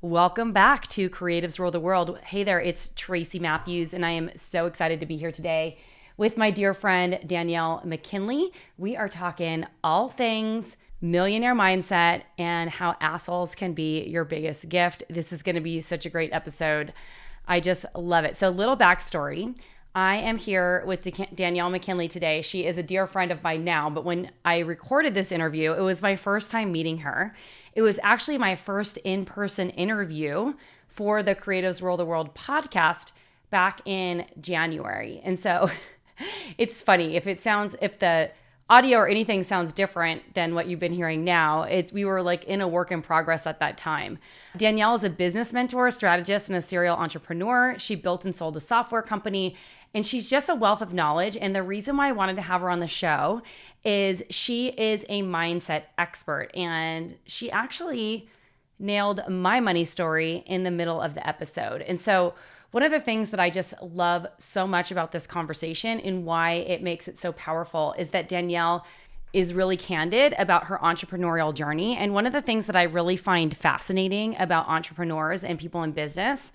Welcome back to Creatives Rule the World. Hey there, it's Tracy Matthews, and I am so excited to be here today with my dear friend, Danielle McKinley. We are talking all things millionaire mindset and how assholes can be your biggest gift. This is going to be such a great episode. I just love it. So a little backstory. I am here with Danielle McKinley today. She is a dear friend of mine now, but when I recorded this interview, it was my first time meeting her. It was actually my first in-person interview for the Creatives Rule the World podcast back in January. And so it's funny if the audio or anything sounds different than what you've been hearing now. We were like in a work in progress at that time. Danielle is a business mentor, strategist, and a serial entrepreneur. She built and sold a software company, and she's just a wealth of knowledge. And the reason why I wanted to have her on the show is she is a mindset expert, and she actually nailed my money story in the middle of the episode. And so one of the things that I just love so much about this conversation and why it makes it so powerful is that Danielle is really candid about her entrepreneurial journey. And one of the things that I really find fascinating about entrepreneurs and people in business,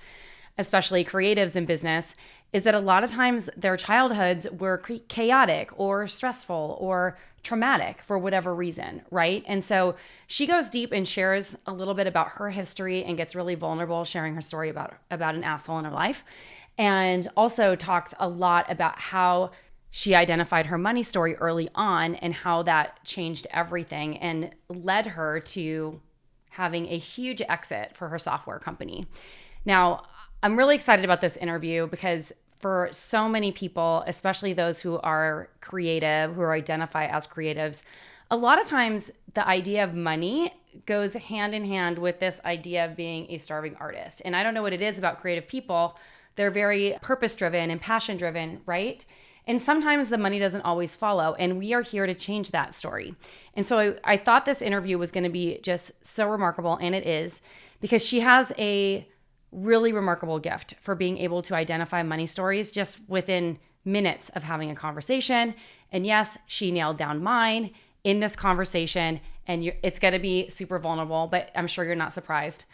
especially creatives in business, is that a lot of times their childhoods were chaotic or stressful or traumatic for whatever reason, right? And so she goes deep and shares a little bit about her history and gets really vulnerable, sharing her story about an asshole in her life, and also talks a lot about how she identified her money story early on and how that changed everything and led her to having a huge exit for her software company. Now, I'm really excited about this interview because for so many people, especially those who are creative, who identify as creatives, a lot of times the idea of money goes hand in hand with this idea of being a starving artist. And I don't know what it is about creative people. They're very purpose-driven and passion-driven, right? And sometimes the money doesn't always follow, and we are here to change that story. And so I thought this interview was going to be just so remarkable, and it is, because she has a really remarkable gift for being able to identify money stories just within minutes of having a conversation. And yes, she nailed down mine in this conversation, and it's going to be super vulnerable, but I'm sure you're not surprised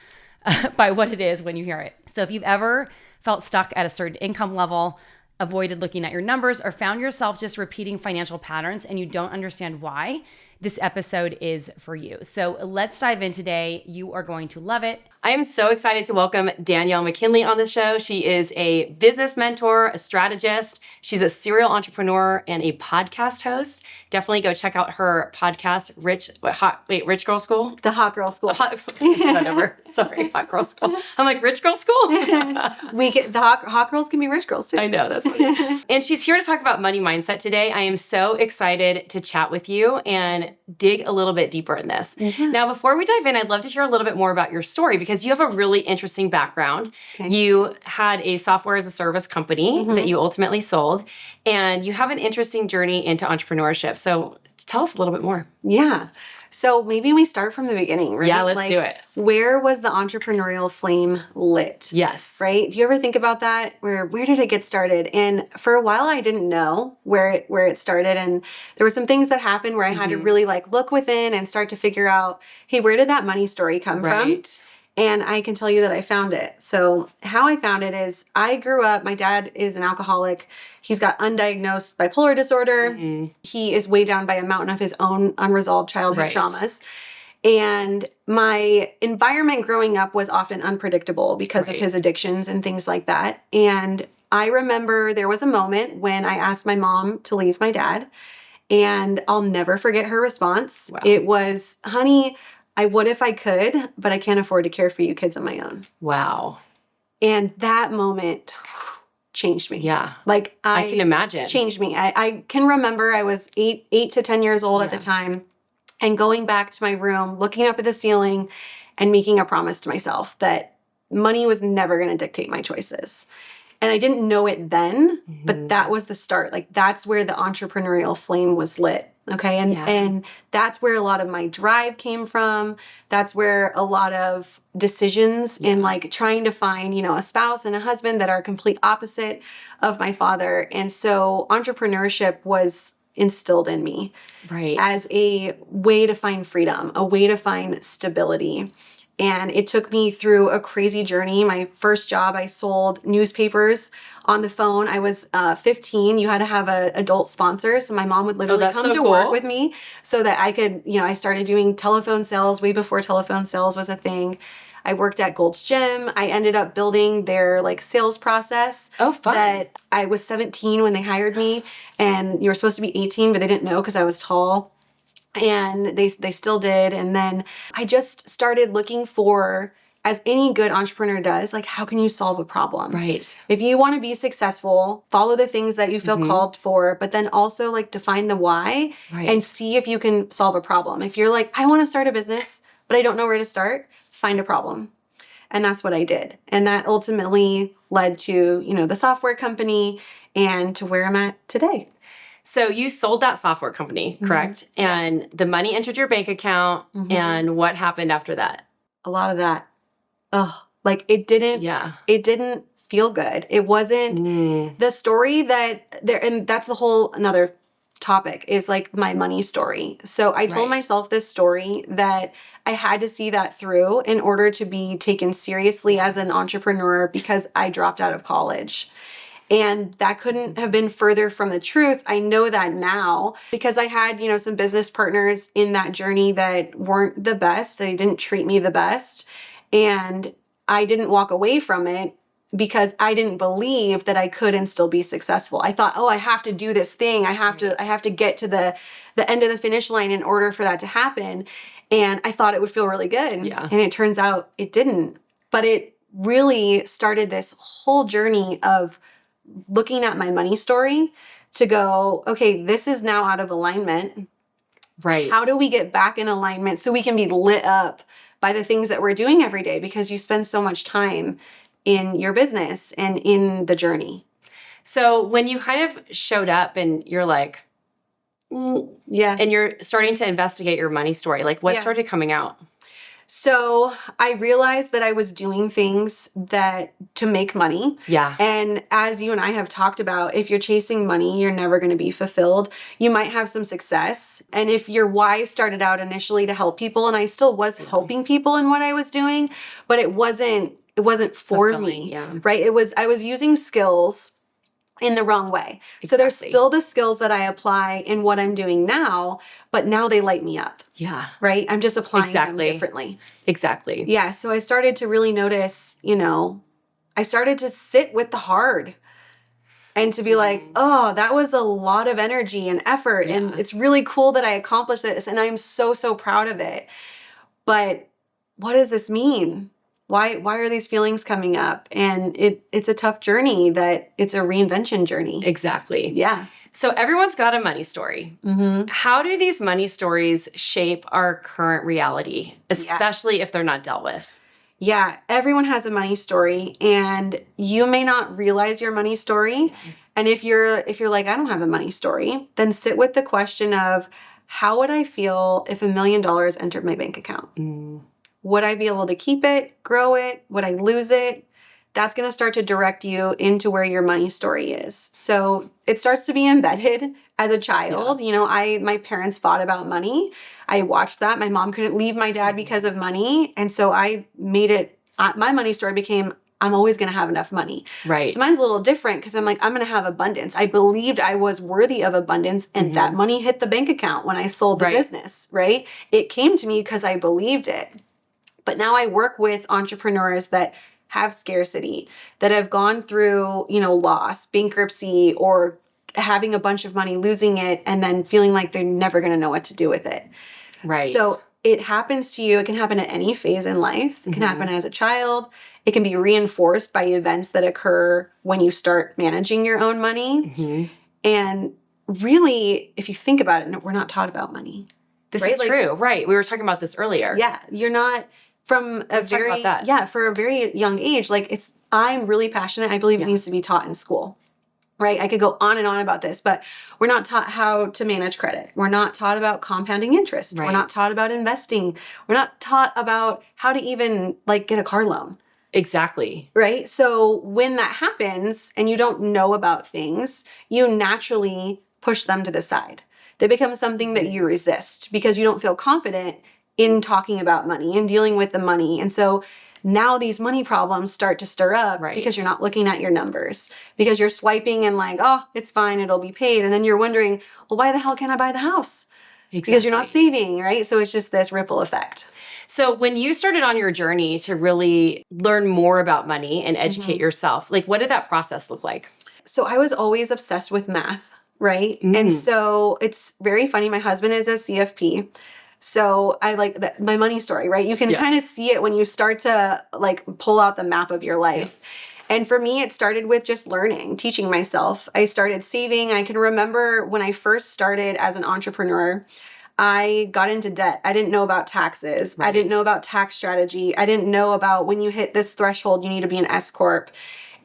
by what it is when you hear it. So if you've ever felt stuck at a certain income level, avoided looking at your numbers, or found yourself just repeating financial patterns and you don't understand why, this episode is for you. So let's dive in today. You are going to love it. I am so excited to welcome Danielle McKinley on the show. She is a business mentor, a strategist. She's a serial entrepreneur and a podcast host. Definitely go check out her podcast, Rich Girl School? The Hot Girl School. Whatever. Sorry, Hot Girl School. I'm like, Rich Girl School? The hot girls can be rich girls too. I know, that's funny. And she's here to talk about money mindset today. I am so excited to chat with you and dig a little bit deeper in this. Mm-hmm. Now, before we dive in, I'd love to hear a little bit more about your story because you have a really interesting background. Okay. You had a software as a service company that you ultimately sold, and you have an interesting journey into entrepreneurship. So tell us a little bit more. Yeah. So maybe we start from the beginning, right? Yeah, let's do it. Where was the entrepreneurial flame lit? Yes. Right? Do you ever think about that? Where did it get started? And for a while, I didn't know where it started. And there were some things that happened where I had to really look within and start to figure out, hey, where did that money story come from? And I can tell you that I found it. So how I found it is I grew up, my dad is an alcoholic. He's got undiagnosed bipolar disorder. Mm-hmm. He is weighed down by a mountain of his own unresolved childhood traumas. And my environment growing up was often unpredictable because of his addictions and things like that. And I remember there was a moment when I asked my mom to leave my dad, and I'll never forget her response. Wow. It was, honey, I would if I could, but I can't afford to care for you kids on my own. Wow. And that moment changed me. Yeah. I can imagine. Changed me. I can remember I was 8 to 10 years old at the time, and going back to my room, looking up at the ceiling and making a promise to myself that money was never going to dictate my choices. And I didn't know it then, but that was the start. That's where the entrepreneurial flame was lit. Okay. And that's where a lot of my drive came from. That's where a lot of decisions in trying to find, a spouse and a husband that are complete opposite of my father. And so entrepreneurship was instilled in me as a way to find freedom, a way to find stability. And it took me through a crazy journey. My first job, I sold newspapers on the phone. I was 15. You had to have an adult sponsor. So my mom would literally come to work with me so that I could, I started doing telephone sales way before telephone sales was a thing. I worked at Gold's Gym. I ended up building their sales process. Oh, fun. That I was 17 when they hired me, and you were supposed to be 18, but they didn't know because I was tall. And they still did. And then I just started looking for, as any good entrepreneur does, how can you solve a problem? Right. If you want to be successful, follow the things that you feel called for, but then also define the why and see if you can solve a problem. If you're I want to start a business, but I don't know where to start, find a problem. And that's what I did. And that ultimately led to, the software company and to where I'm at today. So you sold that software company, correct? And the money entered your bank account. And what happened after that? A lot of that. It didn't feel good. It wasn't the story that there, and that's the whole another topic is my money story. So I told myself this story that I had to see that through in order to be taken seriously as an entrepreneur because I dropped out of college. And that couldn't have been further from the truth. I know that now because I had, some business partners in that journey that weren't the best. They didn't treat me the best. And I didn't walk away from it because I didn't believe that I could and still be successful. I thought, I have to do this thing. I have to get to the end of the finish line in order for that to happen. And I thought it would feel really good. Yeah. And it turns out it didn't. But it really started this whole journey of looking at my money story to go, okay, this is now out of alignment. Right. How do we get back in alignment so we can be lit up by the things that we're doing every day because you spend so much time in your business and in the journey. So when you kind of showed up and you're and you're starting to investigate your money story, what started coming out? So I realized that I was doing things to make money. Yeah. And as you and I have talked about, if you're chasing money, you're never going to be fulfilled. You might have some success. And if your why started out initially to help people, and I still was helping people in what I was doing, but it wasn't for me, right? I was using skills in the wrong way. Exactly. So there's still the skills that I apply in what I'm doing now, but now they light me up. Yeah. Right? I'm just applying them differently. Exactly. Yeah. So I started to really notice, I started to sit with the hard and to be that was a lot of energy and effort. Yeah. And it's really cool that I accomplished this. And I'm so, so proud of it. But what does this mean? Why are these feelings coming up? And it's a tough journey that it's a reinvention journey. Exactly. Yeah. So everyone's got a money story. How do these money stories shape our current reality, especially if they're not dealt with? Yeah, everyone has a money story, and you may not realize your money story. And if you're I don't have a money story, then sit with the question of how would I feel if $1 million entered my bank account? Would I be able to keep it, grow it? Would I lose it? That's going to start to direct you into where your money story is. So it starts to be embedded as a child. Yeah. My parents fought about money. I watched that. My mom couldn't leave my dad because of money. And so I made it, my money story became, I'm always going to have enough money. Right. So mine's a little different because I'm I'm going to have abundance. I believed I was worthy of abundance, and that money hit the bank account when I sold the business, right? It came to me because I believed it. But now I work with entrepreneurs that have scarcity, that have gone through, loss, bankruptcy, or having a bunch of money, losing it, and then feeling like they're never going to know what to do with it. Right. So it happens to you. It can happen at any phase in life. It can happen as a child. It can be reinforced by events that occur when you start managing your own money. And really, if you think about it, we're not taught about money. This is true. Right. We were talking about this earlier. Yeah. You're not... for a very young age, I'm really passionate. I believe it needs to be taught in school, right? I could go on and on about this, but we're not taught how to manage credit. We're not taught about compounding interest. Right. We're not taught about investing. We're not taught about how to even get a car loan. Exactly. Right? So when that happens and you don't know about things, you naturally push them to the side. They become something that you resist because you don't feel confident in talking about money and dealing with the money. And so now these money problems start to stir up because you're not looking at your numbers, because you're swiping and like, oh, it's fine, it'll be paid. And then you're wondering, well, why the hell can't I buy the house? Exactly. Because you're not saving, right? So it's just this ripple effect. So when you started on your journey to really learn more about money and educate yourself, like what did that process look like? So I was always obsessed with math, right? And so it's very funny. My husband is a CFP. So I like that, my money story, right? You can kind of see it when you start to like pull out the map of your life. And for me, it started with just learning, teaching myself. I started saving. I can remember when I first started as an entrepreneur, I got into debt. I didn't know about taxes. I didn't know about tax strategy. I didn't know about when you hit this threshold, you need to be an S Corp.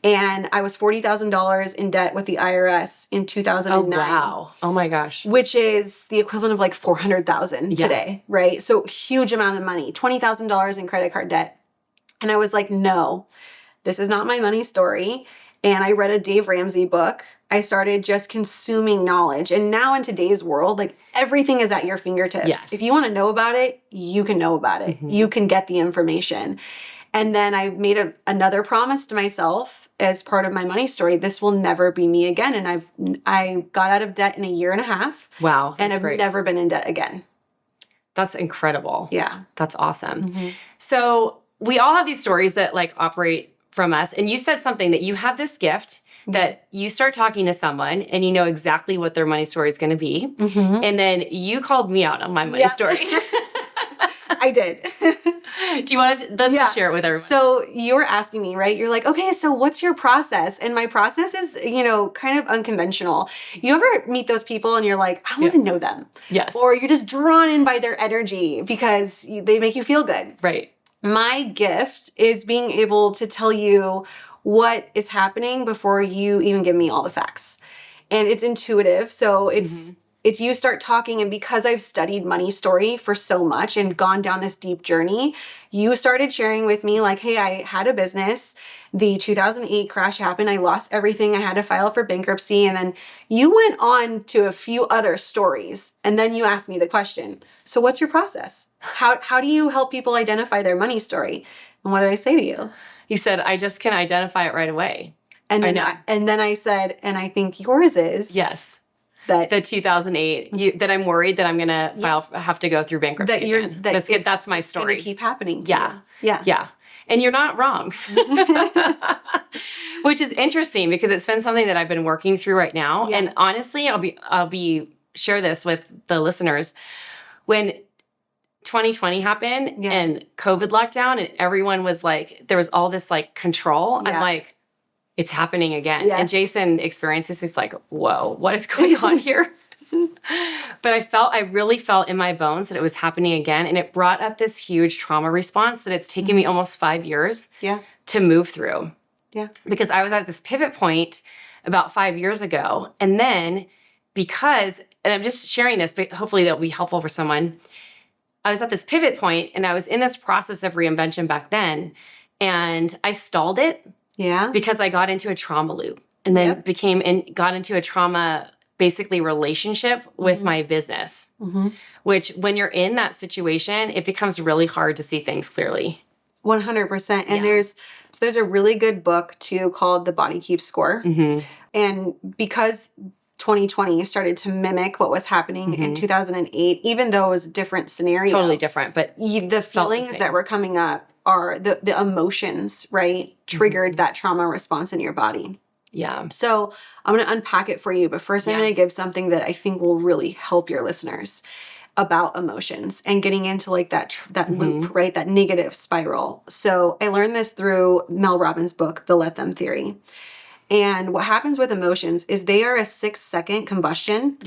And I was $40,000 in debt with the IRS in 2009. Oh, wow. Oh my gosh. Which is the equivalent of like $400,000 today, right? So huge amount of money, $20,000 in credit card debt. And I was like, no, this is not my money story. And I read a Dave Ramsey book. I started just consuming knowledge. And now in today's world, like everything is at your fingertips. Yes. If you want to know about it, you can know about it. You can get the information. And then I made another promise to myself as part of my money story. This will never be me again. And I got out of debt in a year and a half. Wow. And I've never been in debt again. That's incredible. Yeah. That's awesome. So we all have these stories that like operate from us. And you said something that you have this gift that you start talking to someone and you know exactly what their money story is going to be. And then you called me out on my money story. I did. Do you want to, let's just share it with everyone. So you were asking me, right? You're like, okay, so what's your process? And my process is, you know, kind of unconventional. You ever meet those people and you're like, I want to know them. Yes. Or you're just drawn in by their energy because they make you feel good. Right. My gift is being able to tell you what is happening before you even give me all the facts. And it's intuitive. So it's you start talking, and because I've studied money story for so much and gone down this deep journey, you started sharing with me like, hey, I had a business. The 2008 crash happened. I lost everything. I had to file for bankruptcy. And then you went on to a few other stories. And then you asked me the question, so what's your process? How do you help people identify their money story? And what did I say to you? You said, I just can identify it right away. And then I said, and I think yours is. Yes. That the 2008, that I'm worried that I'm going to have to go through bankruptcy again. That's my story. It's going to keep happening to you. Yeah. And you're not wrong. Which is interesting because it's been something that I've been working through right now. Yeah. And honestly, I'll share this with the listeners. When 2020 happened and COVID lockdown and everyone was like, there was all this like control. I'm like, it's happening again. Yes. And Jason experiences, he's like, whoa, what is going on here? But I really felt in my bones that it was happening again. And it brought up this huge trauma response that it's taken me almost 5 years to move through. Yeah. Because I was at this pivot point about 5 years ago. And then and I'm just sharing this, but hopefully that'll be helpful for someone. I was at this pivot point and I was in this process of reinvention back then. And I stalled it. Yeah. Because I got into a trauma loop and then got into a trauma, basically relationship with my business, which when you're in that situation, it becomes really hard to see things clearly. 100%. And there's a really good book too called The Body Keeps Score. And because 2020 started to mimic what was happening in 2008, even though it was a different scenario. Totally different, but the feelings that were coming up are the emotions, right? Triggered that trauma response in your body. Yeah. So I'm going to unpack it for you. But first, I'm going to give something that I think will really help your listeners about emotions and getting into like that loop, right? That negative spiral. So I learned this through Mel Robbins' book, The Let Them Theory. And what happens with emotions is they are a 6-second combustion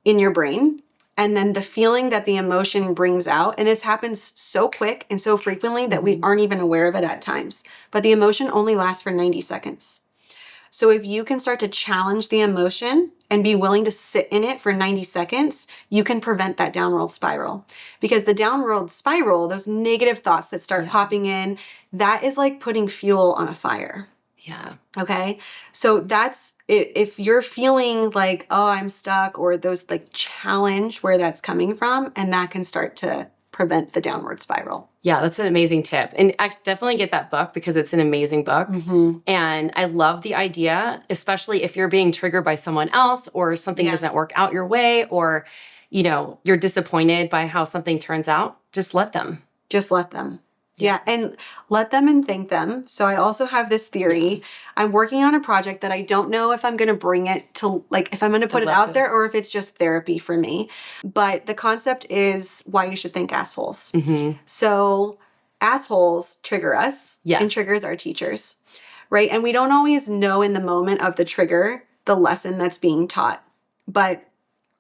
in your brain. And then the feeling that the emotion brings out, and this happens so quick and so frequently that we aren't even aware of it at times, but the emotion only lasts for 90 seconds. So if you can start to challenge the emotion and be willing to sit in it for 90 seconds, you can prevent that downward spiral. Because the downward spiral, those negative thoughts that start popping in, that is like putting fuel on a fire. Yeah. Okay. So that's if you're feeling like, oh, I'm stuck, or those like challenge where that's coming from, and that can start to prevent the downward spiral. Yeah, that's an amazing tip. And I definitely get that book because it's an amazing book. And I love the idea, especially if you're being triggered by someone else or something doesn't work out your way, or, you're disappointed by how something turns out. Just let them. Just let them. Yeah. And let them and thank them. So I also have this theory. I'm working on a project that I don't know if I'm going to bring it to, like, if I'm going to put it out there or if it's just therapy for me. But the concept is why you should thank assholes. So assholes trigger us and triggers our teachers, right? And we don't always know in the moment of the trigger the lesson that's being taught. But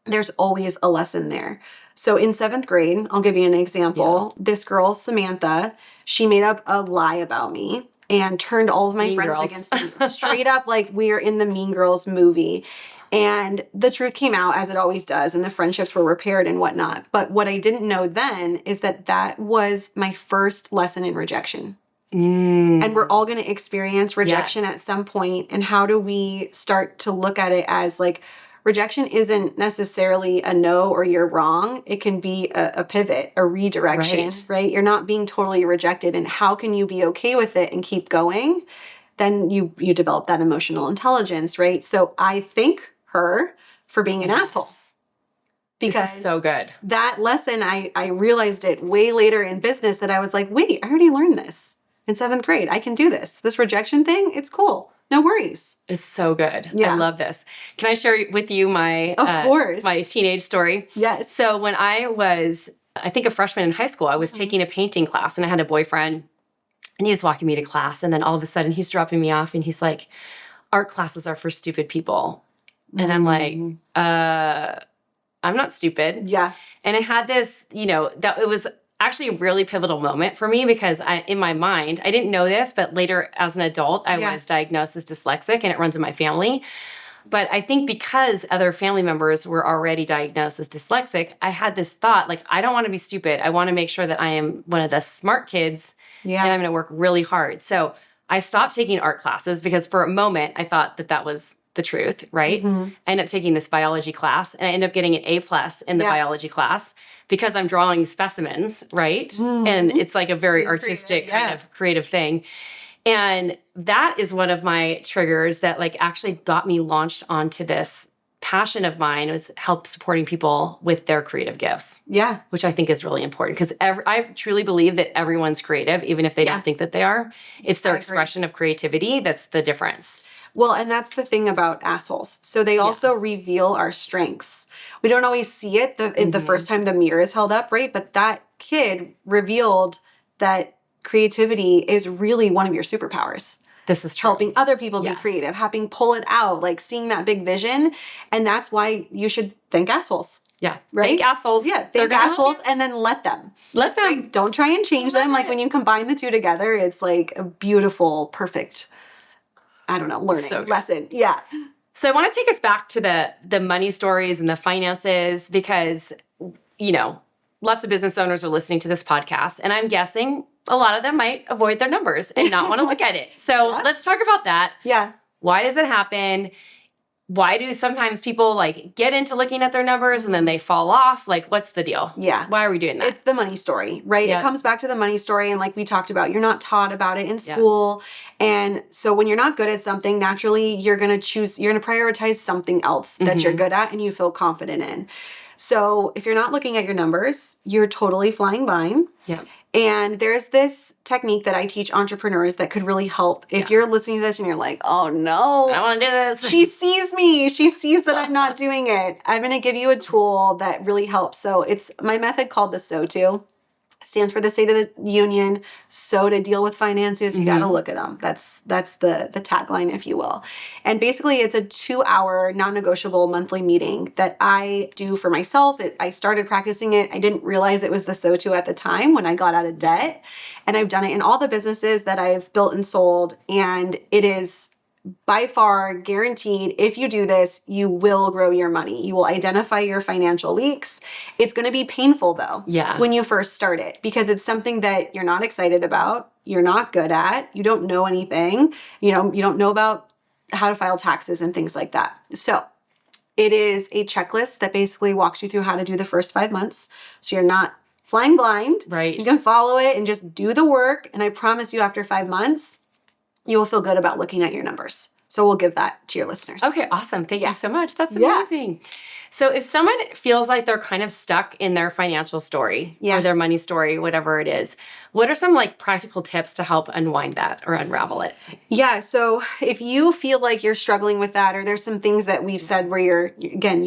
there's always a lesson there. So in 7th grade, I'll give you an example. This girl, Samantha, she made up a lie about me and turned all of my friends against me. Straight up like we're in the Mean Girls movie. And the truth came out, as it always does, and the friendships were repaired and whatnot. But what I didn't know then is that that was my first lesson in rejection. And we're all going to experience rejection at some point. And how do we start to look at it as like, rejection isn't necessarily a no or you're wrong. It can be a pivot, a redirection, right? You're not being totally rejected. And how can you be okay with it and keep going? Then you develop that emotional intelligence, right? So I thank her for being an asshole. Because this is so good. That lesson, I realized it way later in business that I was like, wait, I already learned this in 7th grade. I can do this. This rejection thing, it's cool. No worries. It's so good. Yeah. I love this. Can I share with you my my teenage story? Yes. So when I was, I think, a freshman in high school, I was taking a painting class and I had a boyfriend and he was walking me to class. And then all of a sudden he's dropping me off and he's like, art classes are for stupid people. And I'm like, I'm not stupid. Yeah. And I had this, that it was actually a really pivotal moment for me because in my mind, I didn't know this, but later as an adult, I was diagnosed as dyslexic and it runs in my family. But I think because other family members were already diagnosed as dyslexic, I had this thought, like, I don't want to be stupid. I want to make sure that I am one of the smart kids and I'm going to work really hard. So I stopped taking art classes because for a moment I thought that was the truth, right? I ended up taking this biology class and I ended up getting an A+ in the biology class because I'm drawing specimens, right? And it's like a very artistic kind of creative thing. And that is one of my triggers that like actually got me launched onto this passion of mine, was help supporting people with their creative gifts. Yeah. Which I think is really important because I truly believe that everyone's creative, even if they don't think that they are. It's their expression of creativity that's the difference. Well, and that's the thing about assholes. So they also reveal our strengths. We don't always see it the first time the mirror is held up, right? But that kid revealed that creativity is really one of your superpowers. This is true. Helping other people be creative, helping pull it out, like seeing that big vision. And that's why you should thank assholes. Yeah. Right? Thank assholes. Yeah. Thank assholes and then let them. Let them. Right? Don't try and change them. Like when you combine the two together, it's like a beautiful, perfect, learning lesson. Yeah. So I want to take us back to the money stories and the finances because, lots of business owners are listening to this podcast and I'm guessing a lot of them might avoid their numbers and not want to look at it. So let's talk about that. Yeah. Why does it happen? Why do sometimes people like get into looking at their numbers and then they fall off? Like, what's the deal? Yeah. Why are we doing that? It's the money story, right? Yep. It comes back to the money story. And like we talked about, you're not taught about it in school. And so when you're not good at something, naturally, you're going to prioritize something else that you're good at and you feel confident in. So if you're not looking at your numbers, you're totally flying blind. Yeah. And there's this technique that I teach entrepreneurs that could really help. If you're listening to this and you're like, oh no, I don't want to do this. She sees me. She sees that I'm not doing it. I'm going to give you a tool that really helps. So it's my method called the SOTU. Stands for the State of the Union. So to deal with finances, you got to look at them. That's the tagline, if you will. And basically, it's a 2-hour non-negotiable monthly meeting that I do for myself. I started practicing it. I didn't realize it was the SOTU at the time when I got out of debt. And I've done it in all the businesses that I've built and sold. And it is by far guaranteed, if you do this, you will grow your money. You will identify your financial leaks. It's going to be painful though, when you first start it, because it's something that you're not excited about, you're not good at, you don't know anything, you don't know about how to file taxes and things like that. So it is a checklist that basically walks you through how to do the first 5 months. So you're not flying blind. Right. You can follow it and just do the work. And I promise you, after 5 months, you will feel good about looking at your numbers. So we'll give that to your listeners. Okay, awesome. Thank you so much. That's amazing. So if someone feels like they're kind of stuck in their financial story or their money story, whatever it is, what are some like practical tips to help unwind that or unravel it? Yeah. So if you feel like you're struggling with that, or there's some things that we've said where you're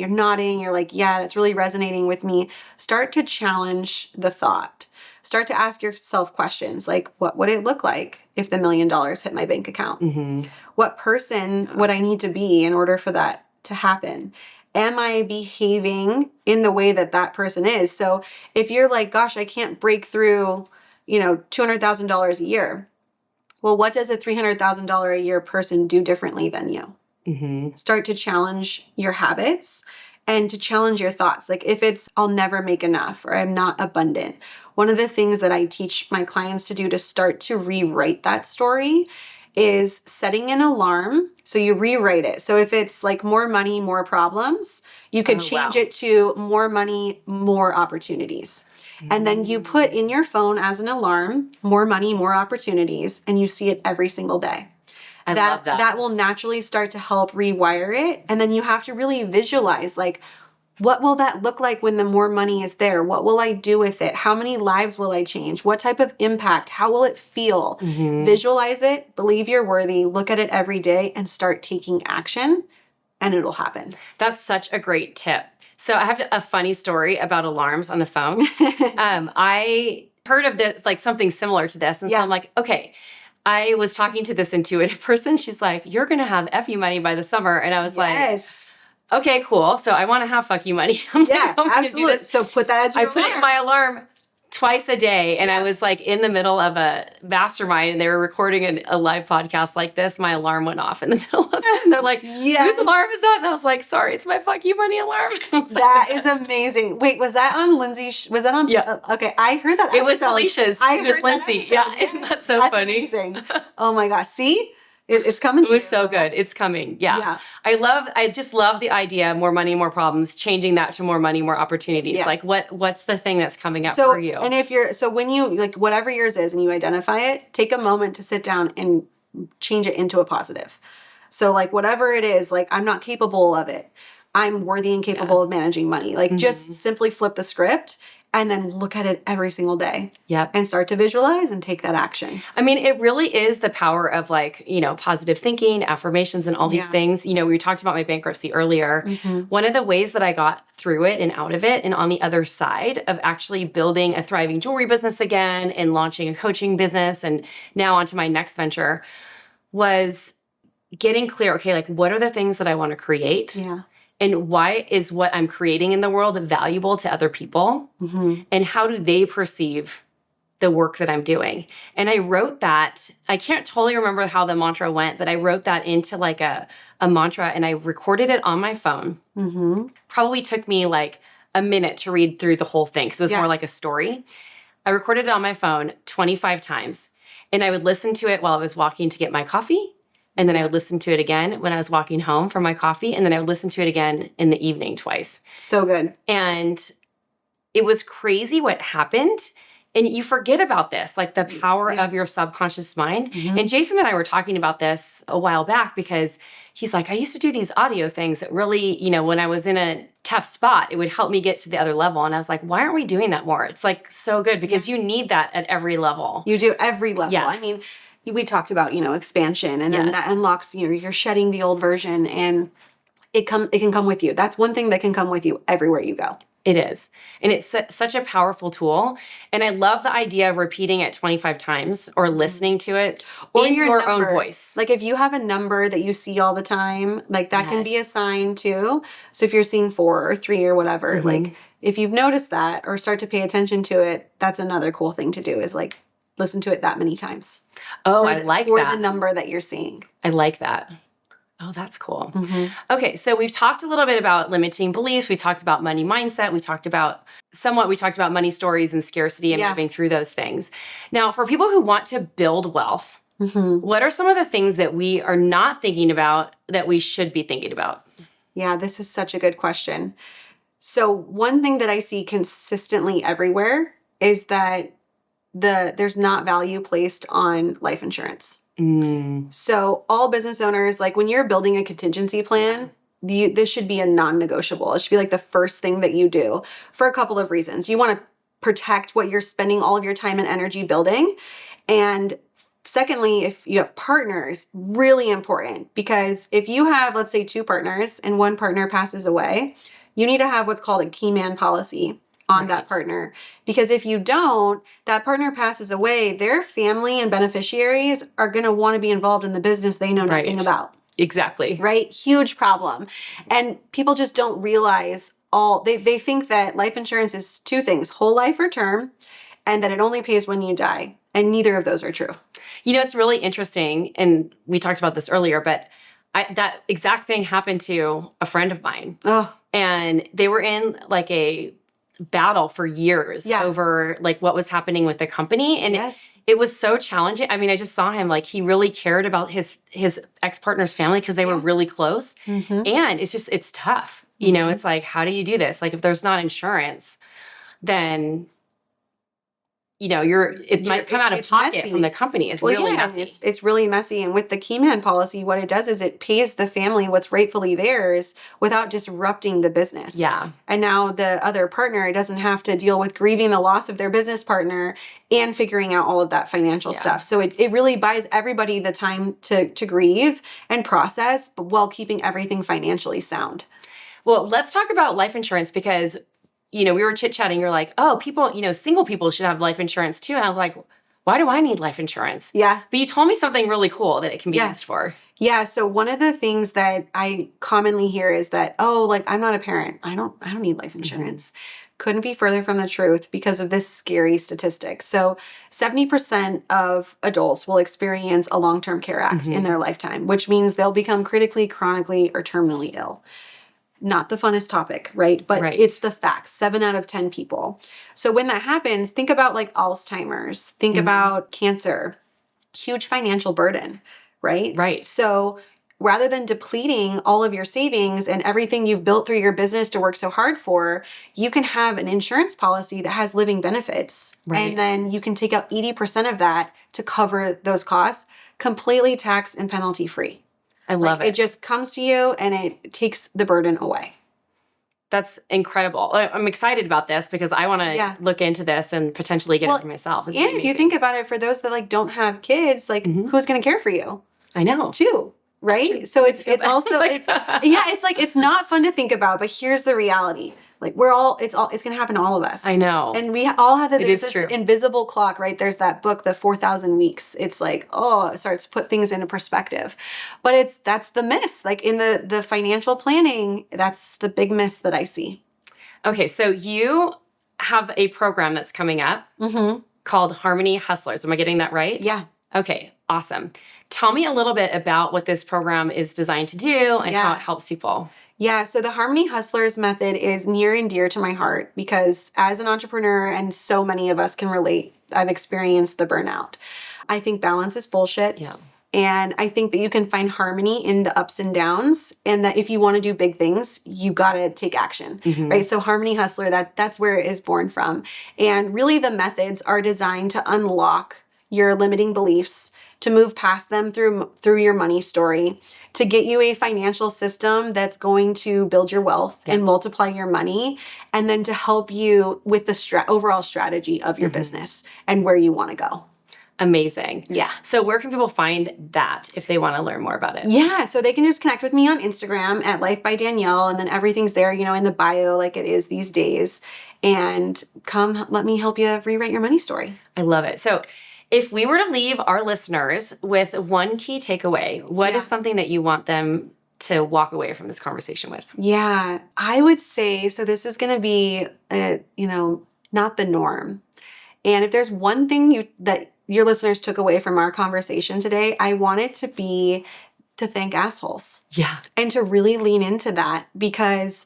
nodding, you're like, yeah, that's really resonating with me. Start to challenge the thought. Start to ask yourself questions like, what would it look like if the $1 million hit my bank account? Mm-hmm. What person would I need to be in order for that to happen? Am I behaving in the way that that person is? So if you're like, gosh, I can't break through, $200,000 a year. Well, what does a $300,000 a year person do differently than you? Mm-hmm. Start to challenge your habits and to challenge your thoughts. Like if it's, I'll never make enough or I'm not abundant. One of the things that I teach my clients to do to start to rewrite that story is setting an alarm. So you rewrite it. So if it's like more money, more problems, you could change it to more money, more opportunities. And then you put in your phone as an alarm, more money, more opportunities, and you see it every single day. I love that. That will naturally start to help rewire it. And then you have to really visualize like, what will that look like when the more money is there? What will I do with it? How many lives will I change? What type of impact? How will it feel? Mm-hmm. Visualize it, believe you're worthy, look at it every day and start taking action and it'll happen. That's such a great tip. So I have a funny story about alarms on the phone. I heard of this, like something similar to this. And so I'm like, okay. I was talking to this intuitive person. She's like, you're going to have FU money by the summer. And I was like, okay, cool. So I want to have fuck you money. Absolutely. So put that as your alarm. I put it in my alarm twice a day. And I was like in the middle of a mastermind and they were recording a live podcast like this. My alarm went off in the middle of it. And they're like, whose alarm is that? And I was like, sorry, it's my fuck you money alarm. That is amazing. Wait, was that on Lindsay's? Was that on? Yeah. Okay. I heard that episode. It was Felicia's. I heard Lindsay. That yeah. Isn't that so That's funny? Amazing. Oh my gosh. See? It's coming to you. It was so good. It's coming. Yeah. I just love the idea, more money, more problems, changing that to more money, more opportunities. Like what's the thing that's coming up for you? And so when you, like whatever yours is and you identify it, take a moment to sit down and change it into a positive. So like whatever it is, like I'm not capable of it. I'm worthy and capable of managing money. Like just simply flip the script and then look at it every single day. Yep. And start to visualize and take that action. I mean, it really is the power of like, positive thinking, affirmations, and all these things. We talked about my bankruptcy earlier. Mm-hmm. One of the ways that I got through it and out of it and on the other side of actually building a thriving jewelry business again and launching a coaching business and now onto my next venture was getting clear, okay, like what are the things that I want to create? Yeah. And why is what I'm creating in the world valuable to other people? Mm-hmm. And how do they perceive the work that I'm doing? And I wrote that. I can't totally remember how the mantra went, but I wrote that into like a mantra and I recorded it on my phone. Mm-hmm. Probably took me like a minute to read through the whole thing because it was more like a story. I recorded it on my phone 25 times. And I would listen to it while I was walking to get my coffee. And then I would listen to it again when I was walking home from my coffee. And then I would listen to it again in the evening twice. So good. And it was crazy what happened. And you forget about this, like the power of your subconscious mind. Mm-hmm. And Jason and I were talking about this a while back because he's like, I used to do these audio things that really, when I was in a tough spot, it would help me get to the other level. And I was like, why aren't we doing that more? It's like so good because you need that at every level. You do every level. Yes. I mean, we talked about, expansion and then that unlocks, you're shedding the old version and it can come with you. That's one thing that can come with you everywhere you go. It is. And it's such a powerful tool. And I love the idea of repeating it 25 times or listening to it or in your own voice. Like if you have a number that you see all the time, like that can be a sign too. So if you're seeing 4 or 3 or whatever, like if you've noticed that or start to pay attention to it, that's another cool thing to do is like listen to it that many times. Oh, I like that. For the number that you're seeing. I like that. Oh, that's cool. Mm-hmm. Okay, so we've talked a little bit about limiting beliefs. We talked about money mindset. We talked about money stories and scarcity and moving through those things. Now, for people who want to build wealth, what are some of the things that we are not thinking about that we should be thinking about? Yeah, this is such a good question. So one thing that I see consistently everywhere is that there's not value placed on life insurance. So all business owners, like when you're building a contingency plan, this should be a non-negotiable. It should be like the first thing that you do for a couple of reasons. You want to protect what you're spending all of your time and energy building. And secondly, if you have partners, really important, because if you have, let's say, 2 partners and one partner passes away, you need to have what's called a key man policy on that partner. Because if you don't, that partner passes away, their family and beneficiaries are going to want to be involved in the business they know nothing about. Exactly. Right? Huge problem. And people just don't realize they think that life insurance is 2 things, whole life or term, and that it only pays when you die. And neither of those are true. You know, it's really interesting, and we talked about this earlier, but that exact thing happened to a friend of mine. Oh. And they were in like a battle for years over like what was happening with the company. And it was so challenging. I mean, I just saw him, like he really cared about his ex-partner's family because they were really close. And it's tough. You know, it's like, how do you do this? Like if there's not insurance, then you know, it might come out of pocket messy from the company. It's really messy. It's really messy. And with the key man policy, what it does is it pays the family what's rightfully theirs without disrupting the business. Yeah. And now the other partner doesn't have to deal with grieving the loss of their business partner and figuring out all of that financial stuff. So it really buys everybody the time to grieve and process, but while keeping everything financially sound. Well, let's talk about life insurance because you know, we were chit-chatting. You're like, oh, people, you know, single people should have life insurance too. And I was like, why do I need life insurance? Yeah. But you told me something really cool that it can be used for. Yeah. So one of the things that I commonly hear is that, oh, like I'm not a parent. I don't need life insurance. Couldn't be further from the truth because of this scary statistic. So 70% of adults will experience a long-term care act in their lifetime, which means they'll become critically, chronically, or terminally ill. Not the funnest topic, right? But it's the facts, 7 out of 10 people. So when that happens, think about like Alzheimer's, think about cancer, huge financial burden, right? Right. So rather than depleting all of your savings and everything you've built through your business to work so hard for, you can have an insurance policy that has living benefits. And then you can take out 80% of that to cover those costs, completely tax and penalty free. I love it. It just comes to you and it takes the burden away. That's incredible. I'm excited about this because I want to look into this and potentially get it for myself. And if you think about it, for those that like don't have kids, like who's going to care for you? I know. Too. Right? So it's also, it's not fun to think about, but here's the reality. Like it's going to happen to all of us. I know. And we all have this invisible clock, right? There's that book, The 4,000 Weeks. It's like, it starts to put things into perspective. But that's the miss. Like in the financial planning, that's the big miss that I see. Okay. So you have a program that's coming up called Harmony Hustlers. Am I getting that right? Yeah. Okay. Awesome. Tell me a little bit about what this program is designed to do and how it helps people. Yeah, so the Harmony Hustlers method is near and dear to my heart because as an entrepreneur, and so many of us can relate, I've experienced the burnout. I think balance is bullshit. Yeah. And I think that you can find harmony in the ups and downs, and that if you want to do big things, you got to take action, right? So Harmony Hustler, that's where it is born from. And really the methods are designed to unlock your limiting beliefs, to move past them through your money story, to get you a financial system that's going to build your wealth and multiply your money, and then to help you with the overall strategy of your business and where you want to go. Amazing. Yeah. So where can people find that if they want to learn more about it? Yeah. So they can just connect with me on Instagram at Life by Danielle, and then everything's there, in the bio like it is these days. And come, let me help you rewrite your money story. I love it. So if we were to leave our listeners with one key takeaway, what is something that you want them to walk away from this conversation with? Yeah, I would say, so this is going to be, not the norm. And if there's one thing that your listeners took away from our conversation today, I want it to be to thank assholes. Yeah. And to really lean into that, because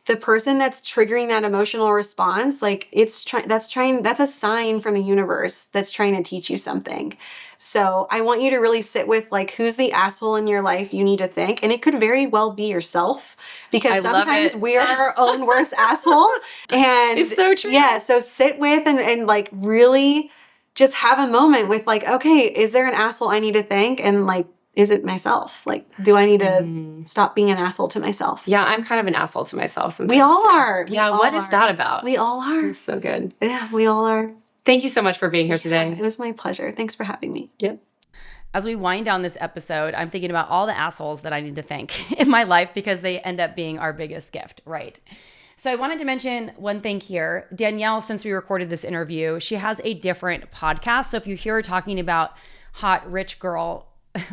the person that's triggering that emotional response, like that's a sign from the universe that's trying to teach you something. So I want you to really sit with like, who's the asshole in your life you need to thank? And it could very well be yourself, because sometimes we are our own worst asshole. And it's so true. Yeah. So sit with and like really just have a moment with like, okay, is there an asshole I need to thank? And like, is it myself? Like, do I need to stop being an asshole to myself? Yeah, I'm kind of an asshole to myself sometimes. We all are. What is that about? We all are. It's so good. Yeah, we all are. Thank you so much for being here today. It was my pleasure. Thanks for having me. Yep. As we wind down this episode, I'm thinking about all the assholes that I need to thank in my life, because they end up being our biggest gift, right? So I wanted to mention one thing here. Danielle, since we recorded this interview, she has a different podcast. So if you hear her talking about hot, rich girl,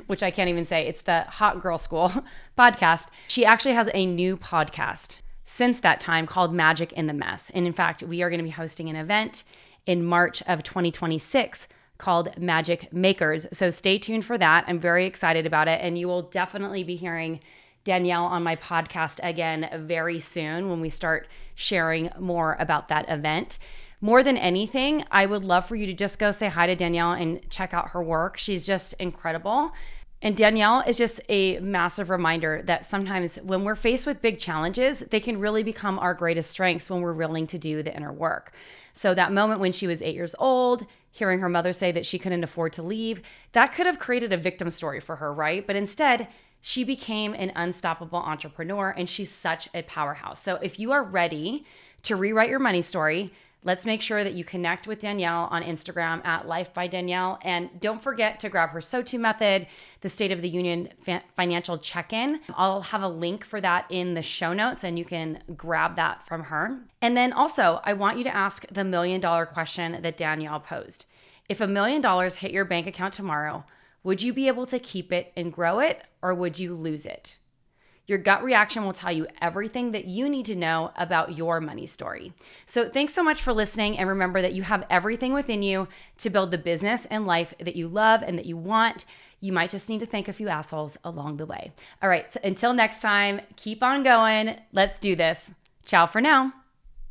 which I can't even say, it's the Hot Girl School podcast, she actually has a new podcast since that time called Magic in the Mess. And in fact, we are going to be hosting an event in March of 2026 called Magic Makers. So stay tuned for that. I'm very excited about it. And you will definitely be hearing Danielle on my podcast again very soon when we start sharing more about that event. More than anything, I would love for you to just go say hi to Danielle and check out her work. She's just incredible. And Danielle is just a massive reminder that sometimes when we're faced with big challenges, they can really become our greatest strengths when we're willing to do the inner work. So that moment when she was 8 years old, hearing her mother say that she couldn't afford to leave, that could have created a victim story for her, right? But instead, she became an unstoppable entrepreneur, and she's such a powerhouse. So if you are ready to rewrite your money story, let's make sure that you connect with Danielle on Instagram at Life by Danielle. And don't forget to grab her SOTU Method, the State of the Union financial check-in. I'll have a link for that in the show notes, and you can grab that from her. And then also, I want you to ask the $1 million question that Danielle posed. If $1 million hit your bank account tomorrow, would you be able to keep it and grow it, or would you lose it? Your gut reaction will tell you everything that you need to know about your money story. So thanks so much for listening. And remember that you have everything within you to build the business and life that you love and that you want. You might just need to thank a few assholes along the way. All right, so until next time, keep on going. Let's do this. Ciao for now.